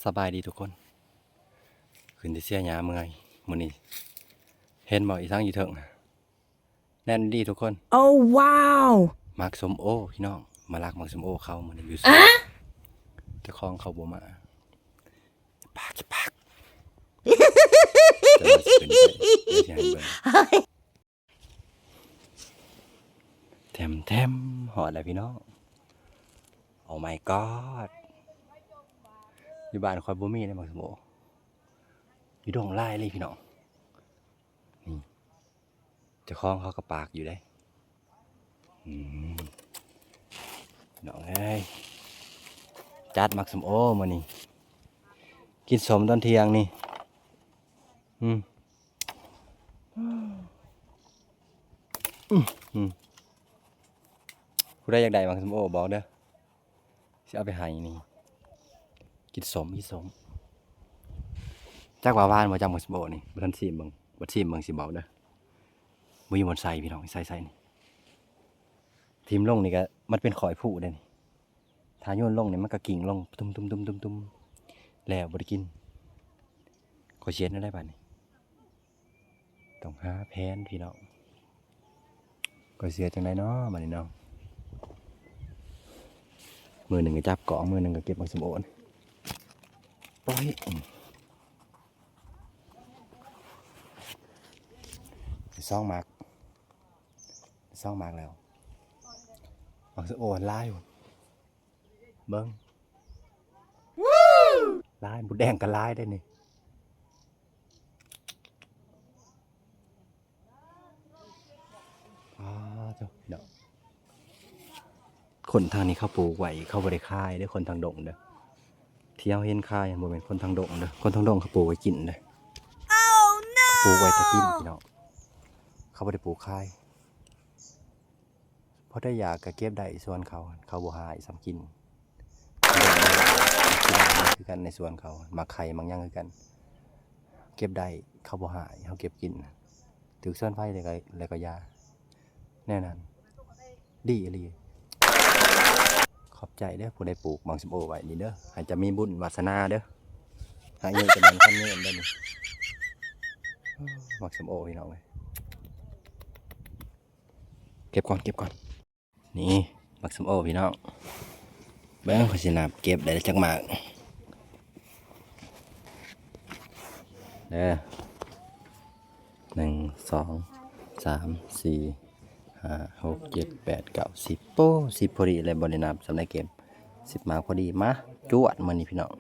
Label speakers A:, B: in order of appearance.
A: สบายดีทุกคนขึ้นที่เสียหยาเมื่อยมื้อนี้เห็นบ่อีสังอยู่เถิงแน่นดีทุกคน
B: Oh wow
A: มักสมโอพี่น้องมาลักมักสมโอเขามื้อนี้อยู่สวนเจ้าของเขาบ่มาจะปากจะว่าสิเป็นไปเดี๋ยวสิให้เบิ่งแถมหอดแล้วพี่น้อง Oh my god อยู่บ้านคอยบ่มีเลยมักสมโออยู่ดงไล่เลยพี่น้องนี่เจ้าของเขาก็ปากอยู่ได้น้องเอ้ยจัดมักสมโอมานี่กินสมตอนเที่ยงนี่ผู้ใดอยากได้มักสมโอบอกเด้อสิเอาไปให้นี่กินสมจักว่าบ้านบ่จำมักสมโอนี่บ่ทันชิมเบิ่งบ่ชิมเบิ่งสิบอกเด้อบ่อยู่บนไสพี่น้องไสนี่ทีมลงนี่ก็มันเป็นข่อยผู้เด้นี่ถ้าโยนลงนี่มันก็กิ่งลงตุ้มแล้วบ่ได้กินขอเช็ดได้ป่ะนี่ต้องหาแผนพี่น้องก็เสียจังไดเนาะบัดนี้เนาะมือหนึ่งก็จับเกาะมือหนึ่งก็เก็บมักสมโอปล่อยซ่องมากแล้วมักสมโอลายเบิ้งลายบุดแดงก็ลายได้นี่เจ้าเนาะคนทางนี้เขาปลูกไว้เขาบริค่ายได้คนทางดงเด้อที่เราเห็นค่ายบ่เป็นคนทางดงเด้อคนทางดงเขาปลูกไว้กินเด้อเขาปลูกไว้จะกินพี่น้องเขาบ่ได้ปลูกค่ายเพราะได้อยากก็เก็บได้ส่วนเขาบ่หายสำกินคือกันในส่วนเขามาไข่บางอย่างคือกันเก็บได้เขาบ่หายเขาเก็บกินถือเส้นไฟเลยก็ยาแน่นอนดีอะไรขอบใจเด้อผู้ใดปลูกมังสมโอไว้นี่เด้อให้จะมีบุญวาสนาเด้อหาเงินจะมันขั้นเงินได้นี่มังสมโอพี่น้องเลยเก็บก่อนนี่มังสมโอพี่น้องเบิ้งเขาสินับเก็บได้จักหมากเด้อ1 2 3 4 5 6 7 8 9 10โป้10พอดีเลยบริณามสำหรับเกม10มาพอดีมาจวดมันนี่พี่น้อง